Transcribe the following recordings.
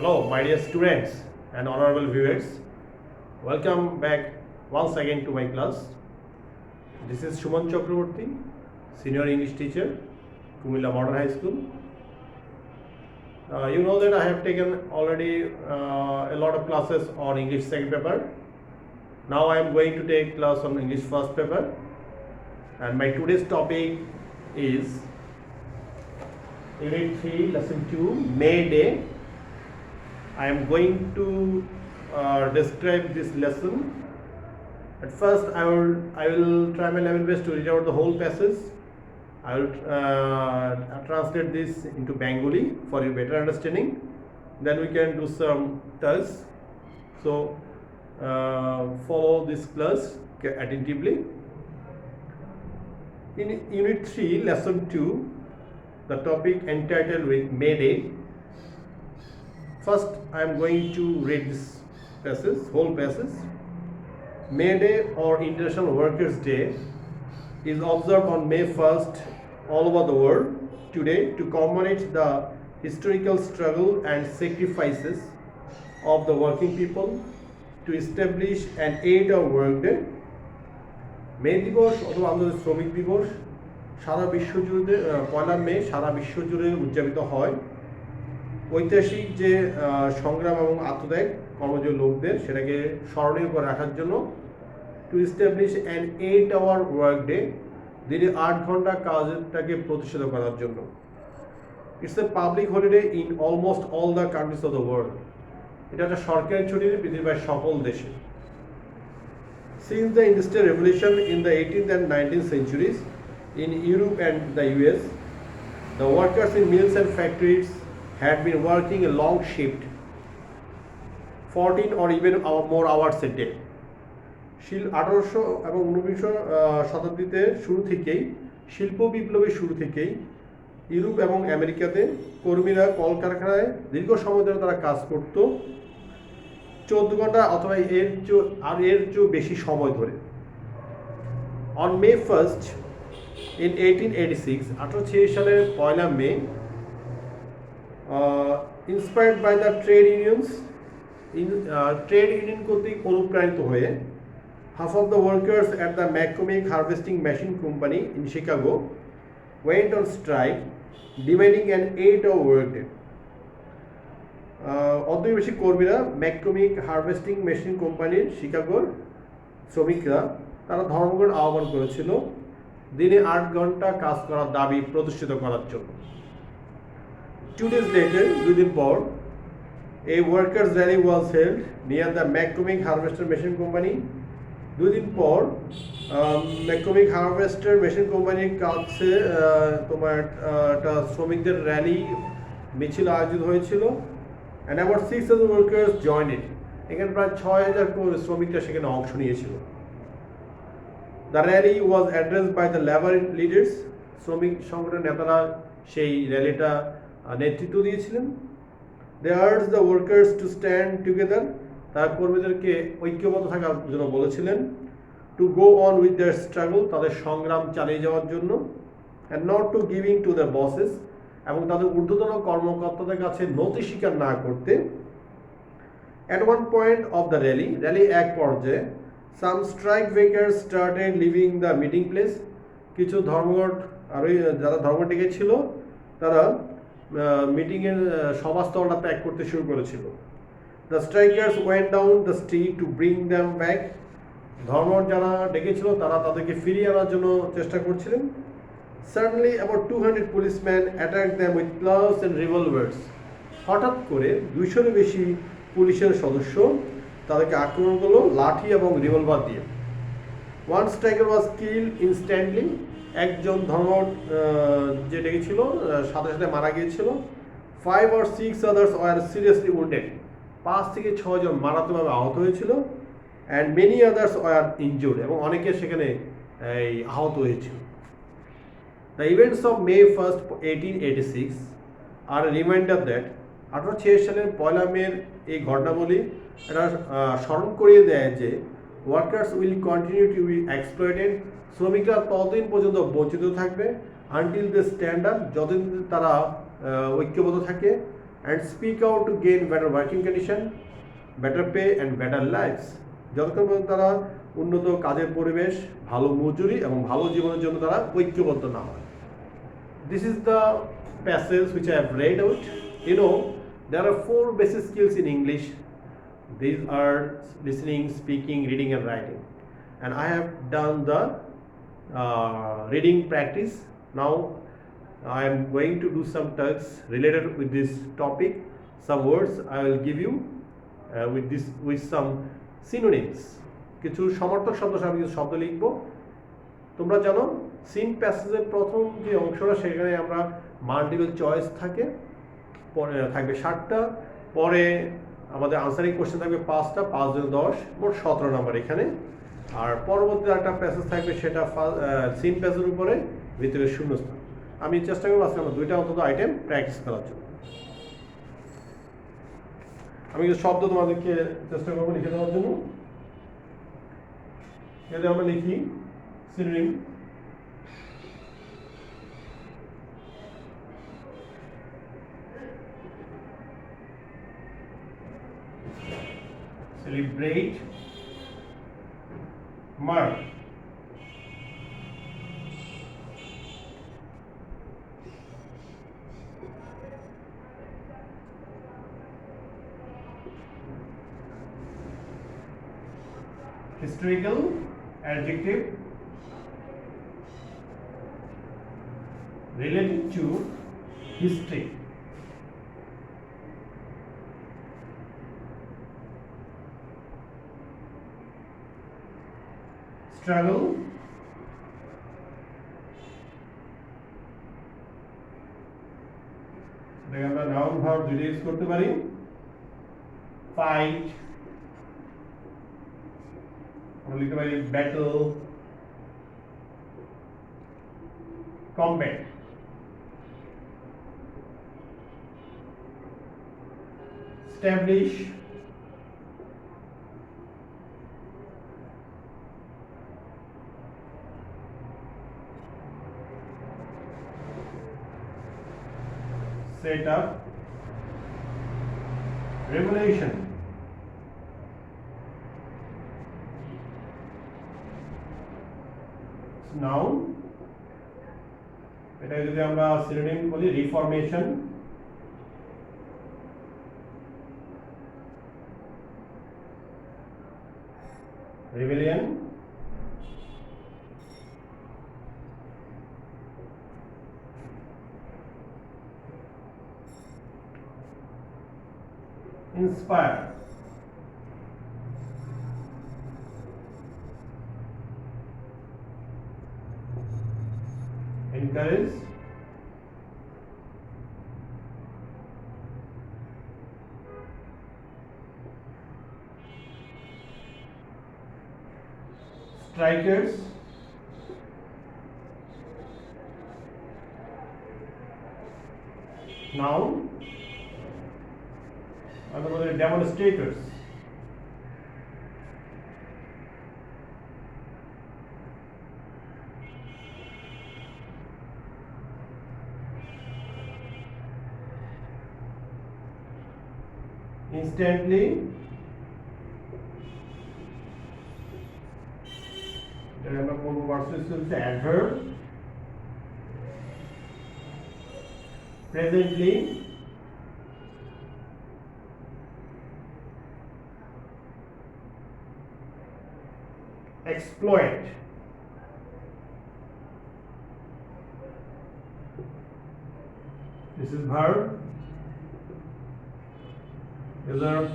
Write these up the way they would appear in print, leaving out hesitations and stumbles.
Hello, my dear students and honorable viewers. Welcome back once again to my class. This is Shuman Chakraborty, Senior English Teacher, Kumilla Modern High School. You know that I have taken already a lot of classes on English second paper. Now I am going to take class on English first paper. And my today's topic is Unit 3, Lesson 2, May Day. I am going to describe this lesson. At first, I will try my level best to read out the whole passage. I will translate this into Bengali for your better understanding. Then we can do some tests. So follow this class attentively. In Unit 3, Lesson 2, the topic entitled with May Day. First, I am going to read this passage, whole passage. May Day or International Workers' Day is observed on May 1st all over the world today to commemorate the historical struggle and sacrifices of the working people to establish an 8-hour workday. মে দিবস অথবা আন্তর্জাতিক শ্রমিক দিবস সারা বিশ্ব জুড়ে পয়লা মে সারা বিশ্ব জুড়ে উদযাপিত হয় ঐতিহাসিক যে সংগ্রাম এবং আত্মত্যাগ কর্মজীবী লোকদের সেটাকে স্মরণীয় করে রাখার জন্য to establish an 8-hour work day দিনে 8 ঘন্টা কাজটাকে প্রতিষ্ঠিত করার জন্য it's a public holiday in almost all the countries of the world এটা একটা সরকারি ছুটি পৃথিবীর সকল দেশে Since the Industrial Revolution in the 18th and 19th centuries in Europe and the US, the workers in mills and factories had been working a long shift, 14 or even more hours a day. 1800 এবং 1900 শতাব্দীতে শুরু থেকেই শিল্প বিপ্লবের শুরু থেকেই Europe এবং আমেরিকাতে কর্মীরা কলকারখানায় দীর্ঘ সময় ধরে তারা কাজ করত 14 ঘন্টা অথবা এর চেয়েও বেশি সময় ধরে অন মে 1st in 1886 1886 সালের পয়লা মে inspired by the trade unions trade union কর্তৃক অনুপ্রাণিত হয়ে half of the workers at the McCormick Harvesting Machine Company in Chicago went on strike demanding an 8-hour workday. অর্ধবেশী কর্মীরা ম্যাককমিক হারভেস্টিং মেশিন কোম্পানির শিকাগোর শ্রমিকরা তারা ধর্মঘট আহ্বান করেছিল দিনে 8 ঘন্টা কাজ করার দাবি প্রতিষ্ঠিত করার জন্য 2 days later দুদিন পর a workers rally was held near the McCormick Harvester Machine Company দুদিন পর ম্যাককমিক হারভেস্টার মেশিন কোম্পানির কাছে তোমার একটা শ্রমিকদের র্যালি মিছিল আয়োজিত হয়েছিল and about 6,000 workers joined it. এখানে প্রায় 6,000 শ্রমিকরা সেখানে অংশ নিয়েছিল The rally was addressed by the labor leaders. শ্রমিক সংগঠনের নেতারা সেই র্যালিটা নেতৃত্ব দিয়েছিলেন They urged the workers to stand together. তারা কর্মীদেরকে ঐক্যবদ্ধ থাকার জন্য বলেছিলেন to go on with their struggle তাদের সংগ্রাম চালিয়ে যাওয়ার জন্য and not to giving to their bosses এবং তাদের ঊর্ধ্বতন কর্মকর্তাদের কাছে নতি স্বীকার না করতে At one point of the rally এক পর্যায়ে some strike breakers started leaving the meeting place কিছু ধর্মঘট আর যারা ধর্মঘট ডেকেছিল তারা মিটিংয়ের সভাস্থলটা ত্যাগ করতে শুরু করেছিল The strikers went down the street to bring them back ধর্মঘট যারা ডেকেছিল তারা তাদেরকে ফিরিয়ে আনার জন্য চেষ্টা করছিলেন Suddenly, about 200 policemen attacked them with clubs and revolvers. হঠাৎ করে 200-এর বেশি পুলিশের সদস্য তাদেরকে আক্রমণ করলো লাঠি এবং রিভলভার দিয়ে One striker was killed instantly. একজন ধর্মঘট যে ডেকেছিল সাথে সাথে মারা গিয়েছিল 5 or 6 others were seriously wounded. 5 থেকে 6 জন মারাত্মকভাবে আহত হয়েছিল and many others were injured এবং অনেকে সেখানে আহত হয়েছিল The events of May 1st, 1886 are a reminder that 1886 সালের পয়লা মের এই ঘটনাবলী এটা স্মরণ করিয়ে দেয় যে workers will continue to be exploited শ্রমিকরা ততদিন পর্যন্ত বঞ্চিত থাকবে আনটিল দে স্ট্যান্ড আপ যতদিন তারা ঐক্যবদ্ধ থাকে and speak out to gain better working condition, better pay and better lives. যতক্ষণ পর্যন্ত তারা উন্নত কাজের পরিবেশ, ভালো মজুরি এবং ভালো জীবনের জন্য তারা ঐক্যবদ্ধ না হয়. This is the passage which I have read out. You know, there are 4 basic skills in English. These are listening, speaking, reading and writing. And I have done the reading practice. Now I am going to do some tasks related with this topic. Some words I will give you with some synonyms. কিছু সমার্থক শব্দ আমি কিছু শব্দ লিখব. তোমরা জানো scene প্যাসেজের প্রথম যে অংশটা সেখানে আমরা মাল্টিপল চয়েস থাকে, পরে থাকবে 7টা, পরে আমাদের আনসারিং কোশ্চেন থাকবে 5টা, 5 × 10, মোট 17 নম্বর এখানে। আর পরবর্তী একটা প্যাসেজ থাকবে সেটা সিন প্যাসেজের উপরে, ভিতরে শূন্যস্থান। আমি চেষ্টা করবো আজকে আমরা 2টা অন্তত আইটেম প্র্যাকটিস করার জন্য। আমি কিছু শব্দ তোমাদেরকে চেষ্টা করবো লিখে দেওয়ার জন্য। যদি আমরা লিখি synonym, celebrate, mark, historical, adjective, related to history, struggle, আমরা নাউন ভার্ব দুইটা ইউজ করতে পারি, ফাইট, আমরা লিখতে পারি battle, combat, establish, set up, revelation, noun, এটা যদি আমরা সিনোনিম বলি reformation, rebellion, inspire, encourage, strikers, noun, otherwise demonstrators, instantly, আমরা বলবো ভার্সেস হচ্ছে adverb, presently, exploit, this is verb, reserve,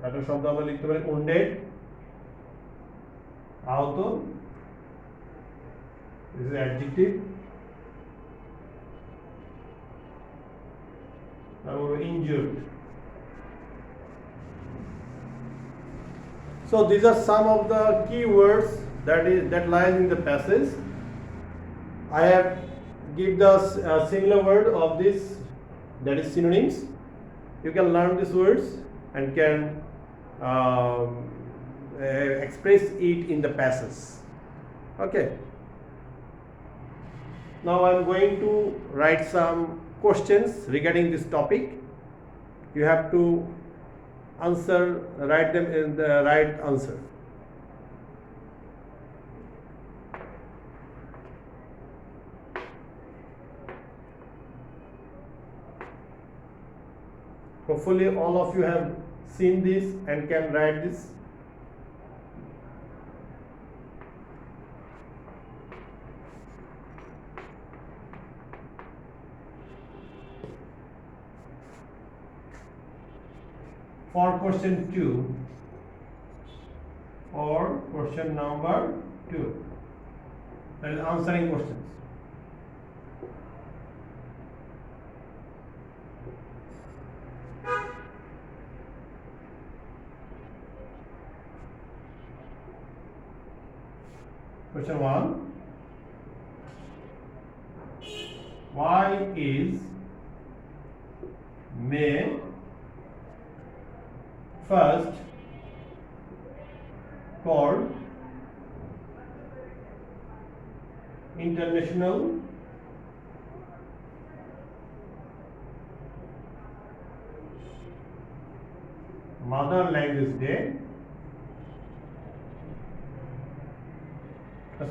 একটা শব্দ আমরা লিখতে পারি wounded, আহত, this is adjective, তারপর injured. So these are some of the key words that lies in the passage. I have give the similar word of this, that is synonyms. You can learn these words and can express it in the passage. Okay. Now I am going to write some questions regarding this topic. You have to write them in the right answer. Hopefully all of you have seen this and can write this. For question 2, or question number 2, that is answering questions. Question 1. Why is May 1st called International Mother Language Day?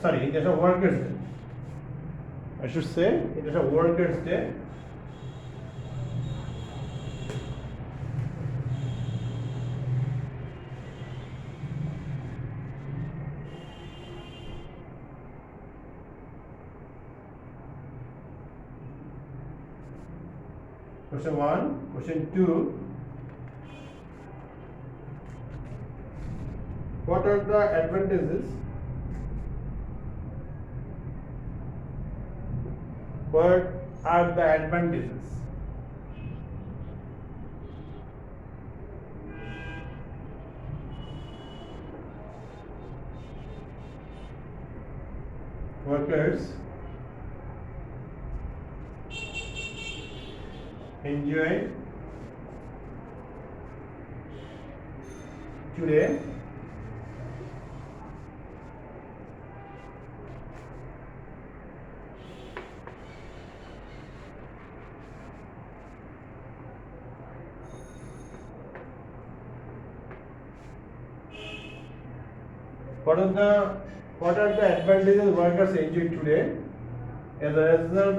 Sorry, International Workers' Day. I should say International Workers' Day. Question 1. Question 2. What are the advantages? What are the advantages? Workers enjoy today. What are the advantages workers enjoy today as a result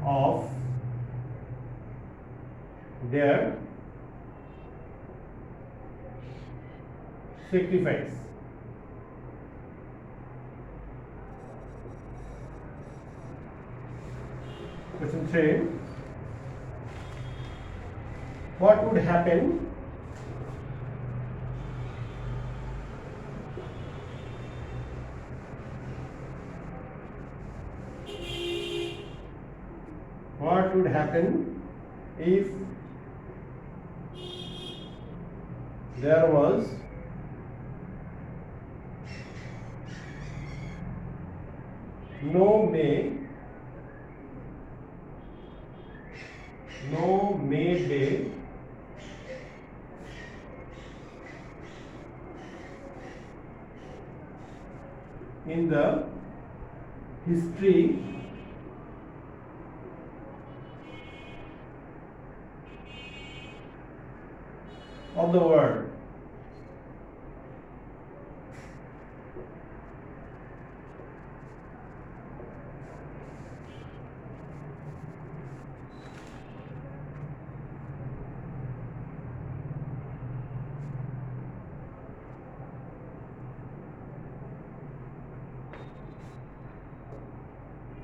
of their sacrifice? Question 3. What would happen if there was no May Day in the history of the world?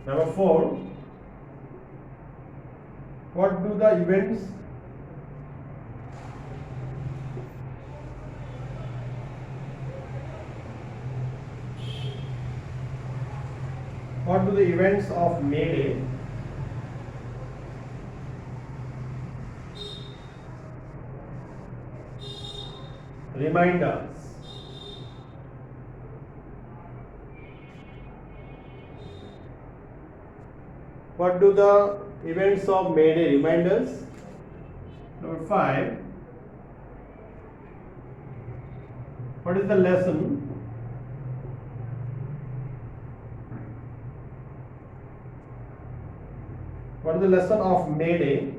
Number 4. What do the events of May Day Reminders. What do the events of May Day remind us? Number 5. What is the lesson? What is the lesson of May Day?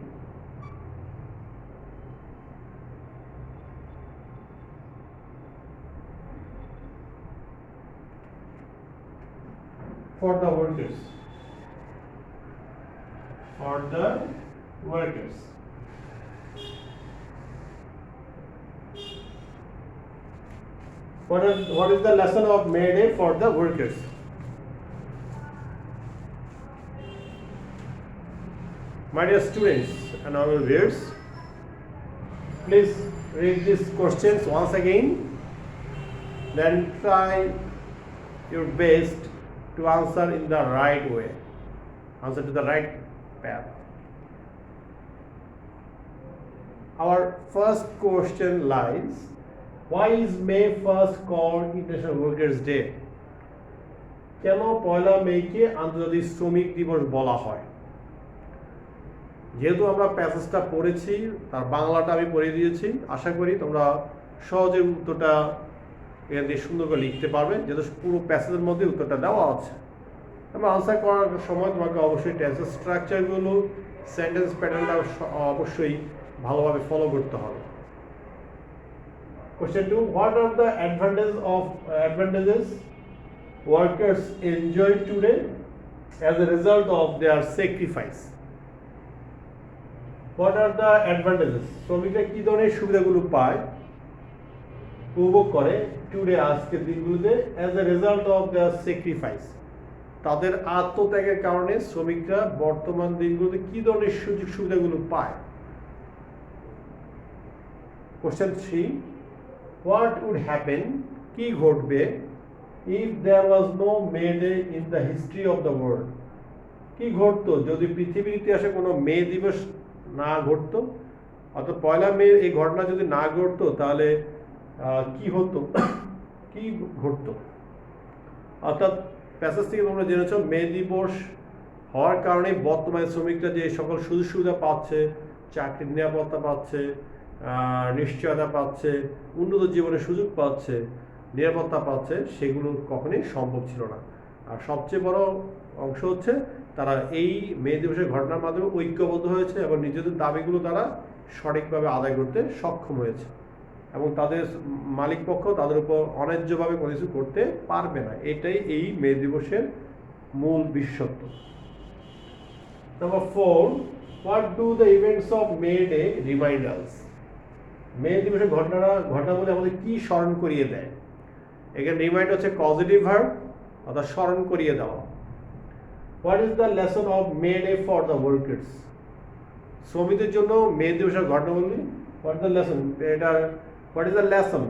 For the workers. For the workers. What is the lesson of May Day for the workers? My dear students and our viewers, please read these questions once again, then try your best to answer in the right way, answer to the right path. Our first question lies, why is May 1st called International Workers' Day? কেন পয়লা মেকে আন্তর্জাতিক শ্রমিক দিবস বলা হয়? যেহেতু আমরা প্যাসেজটা পড়েছি, তার বাংলাটা আমি পড়ে দিয়েছি, আশা করি তোমরা সহজে উত্তরটা এখান থেকে সুন্দর করে লিখতে পারবে, যেহেতু পুরো প্যাসেজের মধ্যে উত্তরটা দেওয়া আছে। আমরা আনসার করার সময় তোমাকে অবশ্যই টেন্সের স্ট্রাকচারগুলো, সেন্টেন্স প্যাটার্নটা অবশ্যই ভালোভাবে ফলো করতে হবে। Question 2. What are the advantages workers enjoy today as a result of their sacrifice? What are the advantages? শ্রমিকরা কি ধরনের সুবিধাগুলো পায়, উপভোগ করে টুডে আজকের দিনগুলোতে as a result of their sacrifice? তাদের আত্মত্যাগের কারণে শ্রমিকরা বর্তমান দিনগুলোতে কি ধরনের সুযোগ সুবিধাগুলো পায়? Question 3. What would happen, কি ঘটবে, if there was no May Day in the history of the world? কি ঘটতো যদি পৃথিবীর ইতিহাসে কোনো মে দিবস না ঘটতো, অর্থাৎ পয়লা মে এই ঘটনা যদি না ঘটতো তাহলে কি হতো, কি ঘটতো? অর্থাৎ প্যাসেজ থেকে তোমরা জেনেছ মে দিবস হওয়ার কারণে বর্তমানে শ্রমিকরা যে সকল সুযোগ সুবিধা পাচ্ছে, চাকরির নিরাপত্তা পাচ্ছে, নিশ্চয়তা পাচ্ছে, উন্নত জীবনের সুযোগ পাচ্ছে, নিরাপত্তা পাচ্ছে, সেগুলো কখনোই সম্ভব ছিল না। আর সবচেয়ে বড় অংশ হচ্ছে তারা এই মে দিবসের ঘটনার মাধ্যমে ঐক্যবদ্ধ হয়েছে এবং নিজেদের দাবিগুলো তারা সঠিকভাবে আদায় করতে সক্ষম হয়েছে এবং তাদের মালিক পক্ষ তাদের উপর অন্যায্যভাবে কোনো কিছু করতে পারবে না। এটাই এই মে দিবসের মূল বিশেষত্ব। Number 4. What do the events of May Day remind us? মে দিবসের ঘটনাগুলি আমাদের কি স্মরণ করিয়ে দেয়? এখানে রিমাইন্ড হচ্ছে পজিটিভ ভার্ব, অর্থাৎ স্মরণ করিয়ে দেওয়া। What is the lesson of May Day for the workers? শ্রমিকদের জন্য মে দিবসের ঘটনাগুলি, what is the lesson? What is the lesson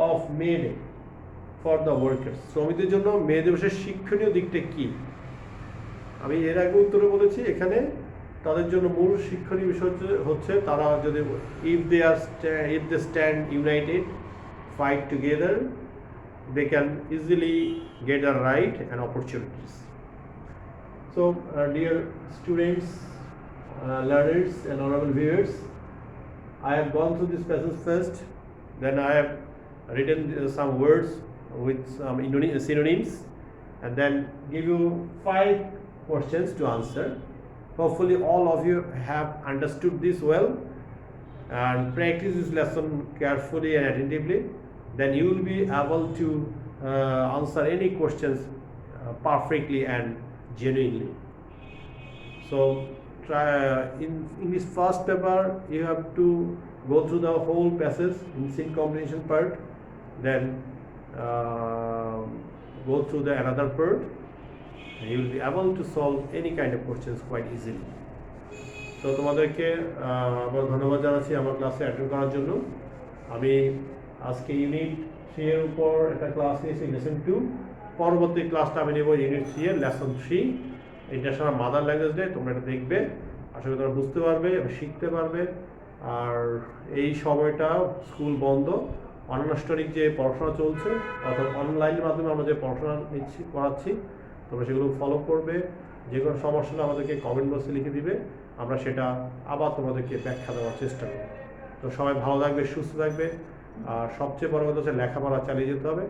of May Day for the workers? শ্রমিকদের জন্য মে দিবসের শিক্ষণীয় দিকটা কি? আমি এর আগে উত্তরে বলেছি, এখানে তাদের জন্য মূল শিক্ষণীয় বিষয় হচ্ছে তারা যদি if they stand united, fight together, they can easily get a right and opportunities. So dear students, learners and honorable viewers, I have gone through this passage first, then I have written some words with some synonyms and then give you 5 questions to answer. Hopefully all of you have understood this well and practice this lesson carefully and attentively, then you will be able to answer any questions perfectly and genuinely. So try in this first paper you have to go through the whole passage in scene combination part, then go through the another part. You will be able to solve any kind of questions quite easily. তো তোমাদেরকে আবার ধন্যবাদ জানাচ্ছি আমার ক্লাসে attend করার জন্য। আমি আজকে ইউনিট 3 এর উপর একটা ক্লাস নিয়েছি, লেসন 2। পরবর্তী ক্লাসটা আমি নেব ইউনিট 3 এর lesson 3, international mother language day. তোমরা এটা দেখবে, আশা করি তোমরা বুঝতে পারবে এবং শিখতে পারবে আর এই সময়টা স্কুল বন্ধ, অনানুষ্ঠানিক যে পড়াশোনা চলছে অর্থাৎ অনলাইনের মাধ্যমে আমরা যে পড়াশোনা করাচ্ছি, তোমরা সেগুলো ফলো করবে। যে কোনো সমস্যা আমাদেরকে কমেন্ট বক্সে লিখে দিবে, আমরা সেটা আবার তোমাদেরকে ব্যাখ্যা দেওয়ার চেষ্টা করব। তো সবাই ভালো থাকবে, সুস্থ থাকবে, আর সবচেয়ে বড় কথা হচ্ছে লেখাপড়া চালিয়ে যেতে হবে।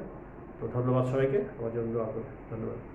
তো ধন্যবাদ সবাইকে, আমার জন্য দোয়া করবে। ধন্যবাদ।